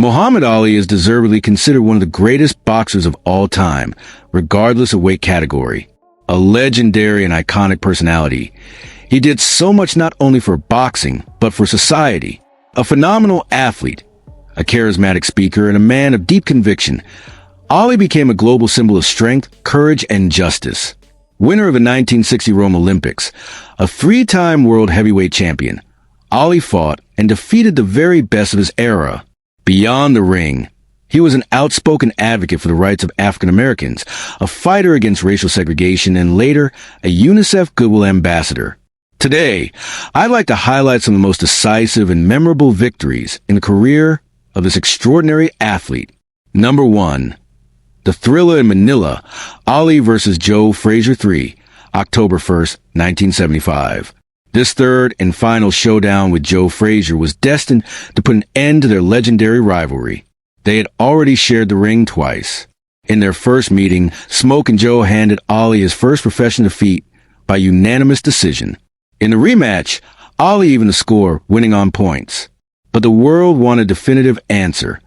Muhammad Ali is deservedly considered one of the greatest boxers of all time, regardless of weight category. A legendary and iconic personality, he did so much not only for boxing, but for society. A phenomenal athlete, a charismatic speaker, and a man of deep conviction, Ali became a global symbol of strength, courage, and justice. Winner of the 1960 Rome Olympics, a three-time world heavyweight champion, Ali fought and defeated the very best of his era. Beyond the ring, he was an outspoken advocate for the rights of African Americans, a fighter against racial segregation, and later, a UNICEF Goodwill Ambassador. Today, I'd like to highlight some of the most decisive and memorable victories in the career of this extraordinary athlete. Number 1. The Thriller in Manila, Ali versus Joe Frazier III, October 1st, 1975. This third and final showdown with Joe Frazier was destined to put an end to their legendary rivalry. They had already shared the ring twice. In their first meeting, Smoke and Joe handed Ali his first professional defeat by unanimous decision. In the rematch, Ali evened the score, winning on points. But the world wanted a definitive answer.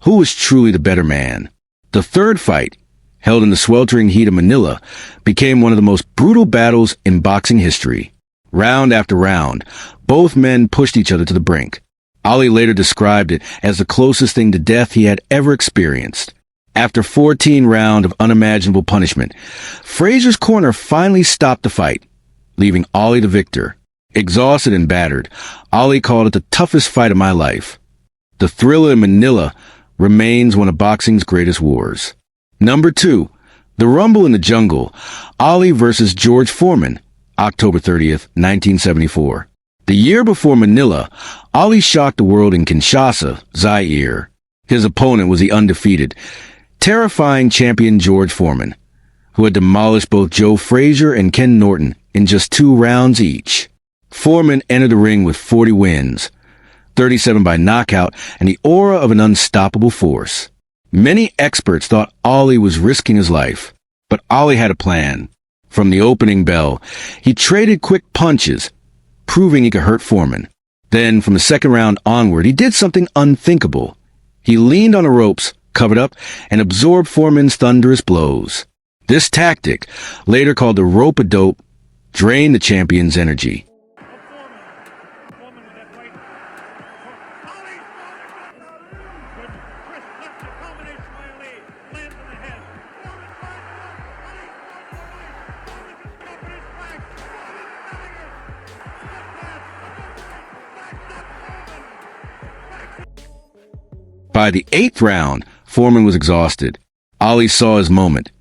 Who was truly the better man? The third fight, held in the sweltering heat of Manila, became one of the most brutal battles in boxing history. Round after round, both men pushed each other to the brink. Ali later described it as the closest thing to death he had ever experienced. After 14 rounds of unimaginable punishment, Frazier's corner finally stopped the fight, leaving Ali the victor. Exhausted and battered, Ali called it the toughest fight of my life. The Thriller in Manila remains one of boxing's greatest wars. Number 2. The Rumble in the Jungle, Ali versus George Foreman, October 30th, 1974. The year before Manila, Ali shocked the world in Kinshasa, Zaire. His opponent was the undefeated, terrifying champion George Foreman, who had demolished both Joe Frazier and Ken Norton in just 2 rounds each. Foreman entered the ring with 40 wins, 37 by knockout, and the aura of an unstoppable force. Many experts thought Ali was risking his life, but Ali had a plan. From the opening bell, he traded quick punches, proving he could hurt Foreman. Then, from the second round onward, he did something unthinkable. He leaned on the ropes, covered up, and absorbed Foreman's thunderous blows. This tactic, later called the rope-a-dope, drained the champion's energy. By the 8th round, Foreman was exhausted. Ali saw his moment,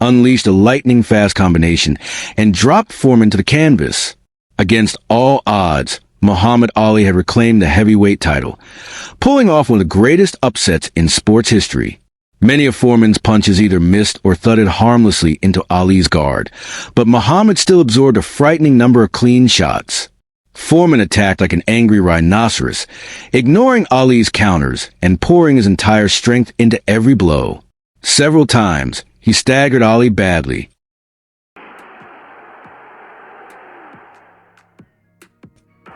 unleashed a lightning-fast combination, and dropped Foreman to the canvas. Against all odds, Muhammad Ali had reclaimed the heavyweight title, pulling off one of the greatest upsets in sports history. Many of Foreman's punches either missed or thudded harmlessly into Ali's guard, but Muhammad still absorbed a frightening number of clean shots. Foreman attacked like an angry rhinoceros, ignoring Ali's counters and pouring his entire strength into every blow. Several times, he staggered Ali badly.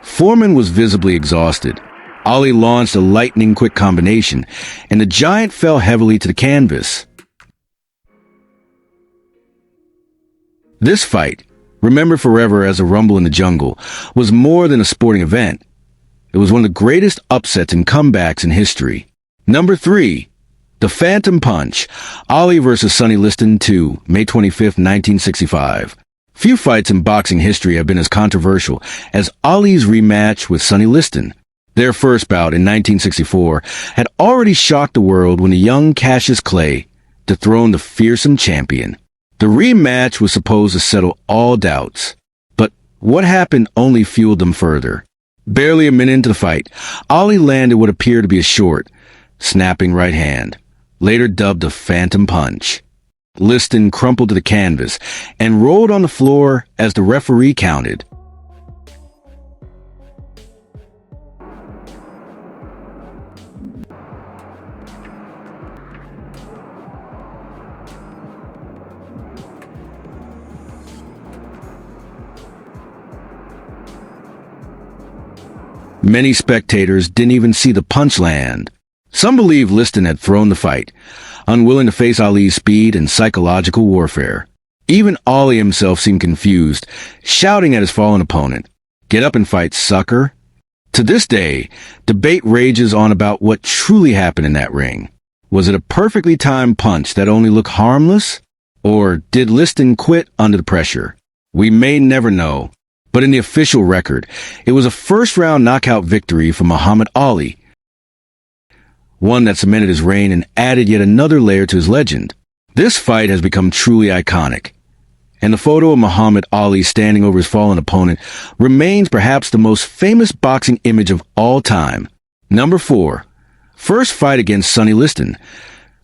Foreman was visibly exhausted. Ali launched a lightning-quick combination, and the giant fell heavily to the canvas. This fight, remembered forever as a Rumble in the Jungle, was more than a sporting event. It was one of the greatest upsets and comebacks in history. Number 3. The Phantom Punch, Ali versus Sonny Liston II, May 25, 1965. Few fights in boxing history have been as controversial as Ali's rematch with Sonny Liston. Their first bout in 1964 had already shocked the world when the young Cassius Clay dethroned the fearsome champion. The rematch was supposed to settle all doubts, but what happened only fueled them further. Barely a minute into the fight, Ali landed what appeared to be a short, snapping right hand, later dubbed a Phantom Punch. Liston crumpled to the canvas and rolled on the floor as the referee counted. Many spectators didn't even see the punch land. Some believe Liston had thrown the fight, unwilling to face Ali's speed and psychological warfare. Even Ali himself seemed confused, shouting at his fallen opponent, "Get up and fight, sucker." To this day, debate rages on about what truly happened in that ring. Was it a perfectly timed punch that only looked harmless? Or did Liston quit under the pressure? We may never know. But in the official record, it was a first-round knockout victory for Muhammad Ali, one that cemented his reign and added yet another layer to his legend. This fight has become truly iconic, and the photo of Muhammad Ali standing over his fallen opponent remains perhaps the most famous boxing image of all time. Number 4. First fight against Sonny Liston,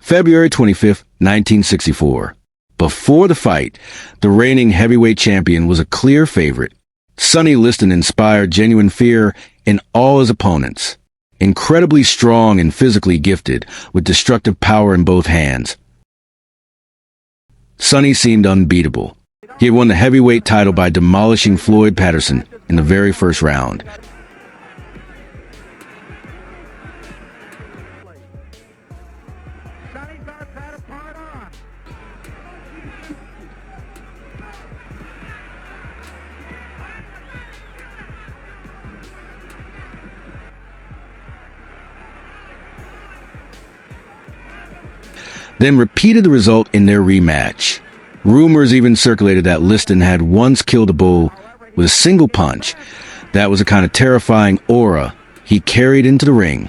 February 25, 1964. Before the fight, the reigning heavyweight champion was a clear favorite. Sonny Liston inspired genuine fear in all his opponents. Incredibly strong and physically gifted, with destructive power in both hands, Sonny seemed unbeatable. He had won the heavyweight title by demolishing Floyd Patterson in the very first round. Then repeated the result in their rematch. Rumors even circulated that Liston had once killed a bull with a single punch. That was a kind of terrifying aura he carried into the ring.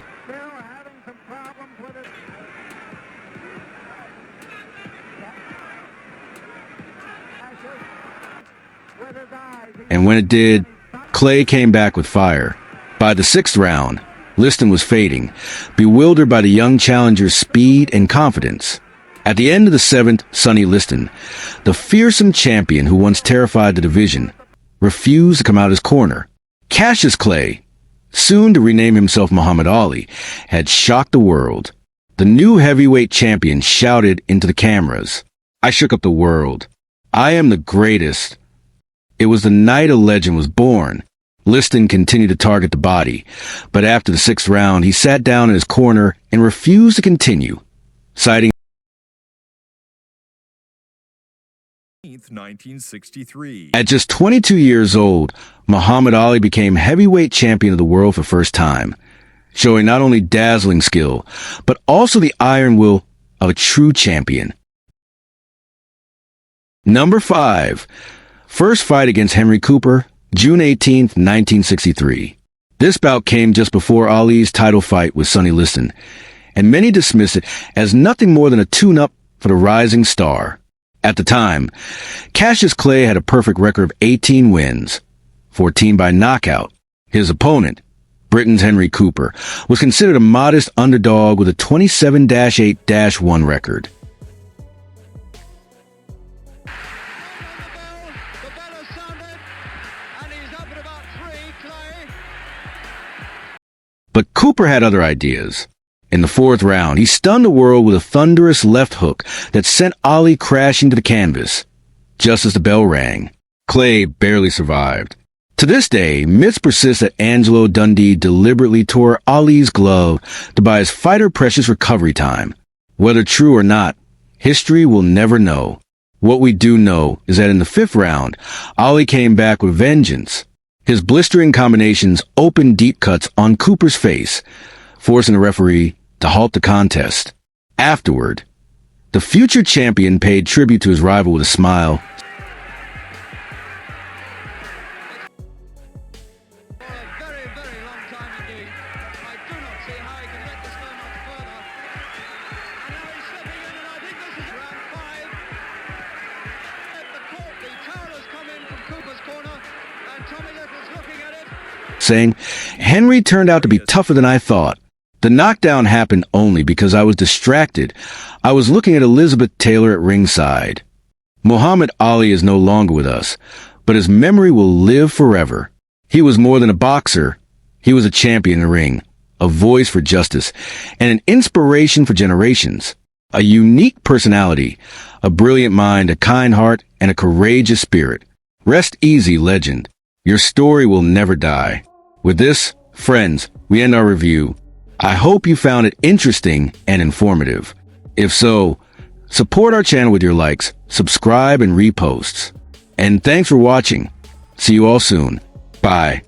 And when it did, Clay came back with fire. By the 6th round, Liston was fading, bewildered by the young challenger's speed and confidence. At the end of the 7th, Sonny Liston, the fearsome champion who once terrified the division, refused to come out of his corner. Cassius Clay, soon to rename himself Muhammad Ali, had shocked the world. The new heavyweight champion shouted into the cameras, "I shook up the world. I am the greatest." It was the night a legend was born. Liston continued to target the body, but after the 6th round, he sat down in his corner and refused to continue, citing 1963. At just 22 years old, Muhammad Ali became heavyweight champion of the world for the first time, showing not only dazzling skill, but also the iron will of a true champion. Number 5. First fight against Henry Cooper, June 18, 1963. This bout came just before Ali's title fight with Sonny Liston, and many dismissed it as nothing more than a tune-up for the rising star. At the time, Cassius Clay had a perfect record of 18 wins, 14 by knockout. His opponent, Britain's Henry Cooper, was considered a modest underdog with a 27-8-1 record. But Cooper had other ideas. In the 4th round, he stunned the world with a thunderous left hook that sent Ali crashing to the canvas. Just as the bell rang, Clay barely survived. To this day, myths persist that Angelo Dundee deliberately tore Ali's glove to buy his fighter precious recovery time. Whether true or not, history will never know. What we do know is that in the 5th round, Ali came back with vengeance. His blistering combinations opened deep cuts on Cooper's face, forcing the referee to halt the contest. Afterward, the future champion paid tribute to his rival with a smile. Saying, "Henry turned out to be tougher than I thought. The knockdown happened only because I was distracted. I was looking at Elizabeth Taylor at ringside." Muhammad Ali is no longer with us, but his memory will live forever. He was more than a boxer. He was a champion in the ring, a voice for justice, and an inspiration for generations. A unique personality, a brilliant mind, a kind heart, and a courageous spirit. Rest easy, legend. Your story will never die. With this, friends, we end our review. I hope you found it interesting and informative. If so, support our channel with your likes, subscribe, and reposts. And thanks for watching. See you all soon. Bye.